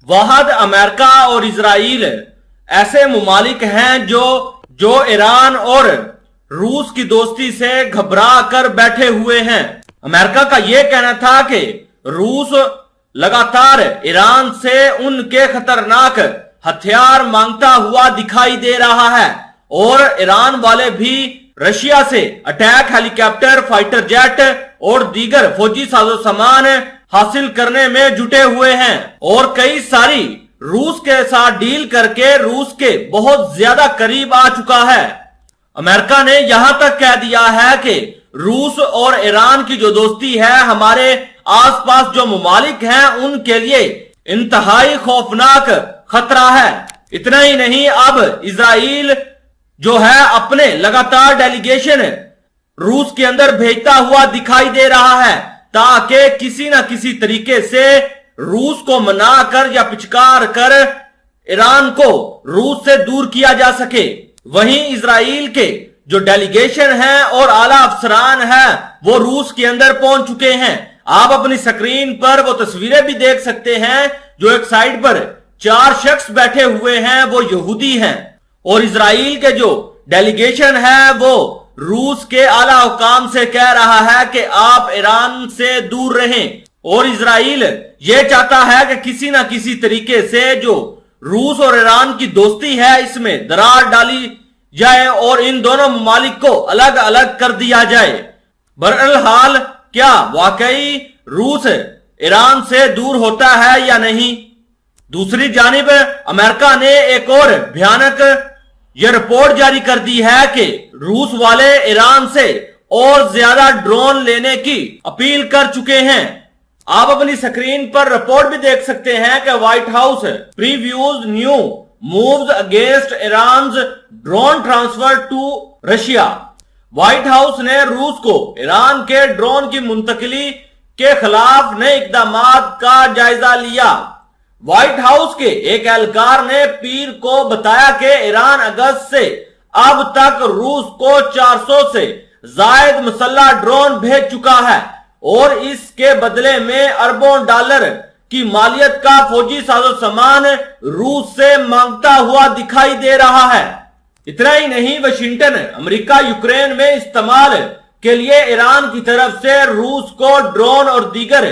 वाहद America और Israel ऐसे मुमालिक हैं जो ईरान और रूस की दोस्ती से घबरा कर बैठे हुए हैं। अमेरिका का यह कहना था कि रूस लगातार ईरान से उनके खतरनाक हथियार मांगता हुआ दिखाई दे रहा है और ईरान वाले भी रशिया से अटैक हेलीकॉप्टर, फाइटर जेट और दीगर फौजी साजो सामान हासिल करने में जुटे हुए हैं और कई सारी रूस के साथ डील करके रूस के बहुत ज्यादा करीब आ चुका है। अमेरिका ने यहां तक कह दिया है कि रूस और ईरान की जो दोस्ती है हमारे आसपास जो मुमालिक हैं उनके लिए इंतहाई खौफनाक खतरा है। इतना ही नहीं, अब इजराइल जो है अपने लगातार डेलीगेशन रूस के अंदर भेजता हुआ दिखाई दे रहा है ताकि किसी ना किसी तरीके से रूस को मना कर या पिचकार कर ईरान को रूस से दूर किया जा सके। वहीं इजराइल के जो डेलीगेशन है और आला अफसरान है वो रूस के अंदर पहुंच चुके हैं। आप अपनी स्क्रीन पर वो तस्वीरें भी देख सकते हैं। जो एक साइड पर 4 शख्स बैठे हुए हैं वो यहूदी हैं और इजराइल के जो डेलीगेशन है वो रूस के आला हुकाम से कह रहा है कि आप ईरान से दूर रहें और इजराइल ये चाहता है कि किसी ना किसी तरीके से जो रूस और ईरान की दोस्ती है इसमें दरार डाली जाए और इन दोनों ममालिक को अलग अलग कर दिया जाए। बहरहाल क्या वाकई रूस ईरान से दूर होता है या नहीं? दूसरी जानिब अमेरिका ने एक और भयानक यह रिपोर्ट जारी कर दी है कि रूस वाले ईरान से और ज्यादा ड्रोन लेने की अपील कर चुके हैं। आप अपनी स्क्रीन पर रिपोर्ट भी देख सकते हैं कि White House previews new moves against Iran drone transfer to Russia. White House ने रूस को ईरान के ड्रोन की मुंतकिली के खिलाफ नए इकदाम का जायजा लिया। व्हाइट हाउस के एक एहलकार ने पीर को बताया कि ईरान अगस्त से अब तक रूस को 400 से जायद मुसल्लह ड्रोन भेज चुका है और इसके बदले में अरबों डॉलर की मालियत का फौजी साजो सामान रूस से मांगता हुआ दिखाई दे रहा है। इतना ही नहीं, वाशिंगटन अमेरिका यूक्रेन में इस्तेमाल के लिए ईरान की तरफ से रूस को ड्रोन और दीगर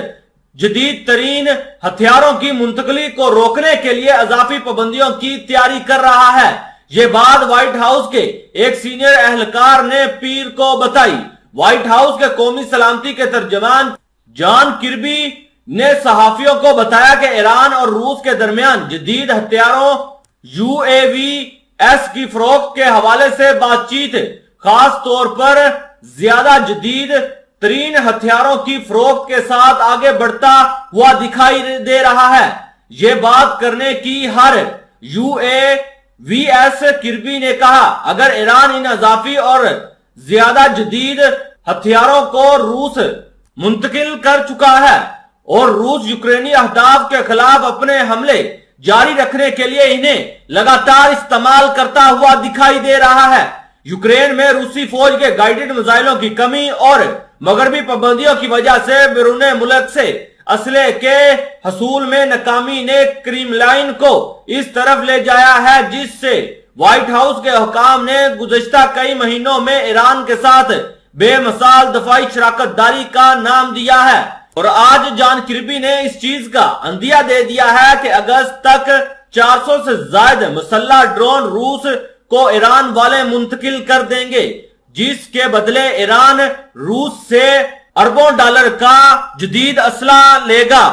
जदीद तरीन हथियारों की मुंतकली को रोकने के लिए अजाफी पाबंदियों की तैयारी कर रहा है। ये बात व्हाइट हाउस के एक सीनियर एहलकार ने पीर को बताई। व्हाइट हाउस के कौमी सलामती के तर्जमान जॉन किर्बी ने सहाफियों को बताया कि ईरान और रूस के दरमियान जदीद हथियारों UAVs की फरोख्त के हवाले से बातचीत खास तौर पर ज्यादा जदीद तरीन हथियारों की फरोख्त के साथ आगे बढ़ता हुआ दिखाई दे रहा है। ये बात करने की हर UAVs किर्बी ने कहा, अगर ईरान इन अजाफी और ज्यादा जदीद हथियारों को रूस मुंतकिल कर चुका है और रूस यूक्रेनी अहदाफ के खिलाफ अपने हमले जारी रखने के लिए इन्हें लगातार इस्तेमाल करता हुआ दिखाई दे रहा है। यूक्रेन में रूसी फौज के गाइडेड मिसाइलों की कमी और मगरबी पाबंदियों की वजह से बैरून मुल्क से असले के हसूल में नाकामी ने क्रेमलिन को इस तरफ ले जाया है जिससे व्हाइट हाउस के हुकाम ने गुज़श्ता कई महीनों में ईरान के साथ बेमिसाल दफाई शराकत दारी का नाम दिया है। और आज जॉन किर्बी ने इस चीज का अंदिया दे दिया है कि अगस्त तक 400 से ज्यादा मुसल्लह ड्रोन रूस को ईरान वाले मुंतकिल कर देंगे, जिसके बदले ईरान रूस से अरबों डॉलर का जदीद असला लेगा।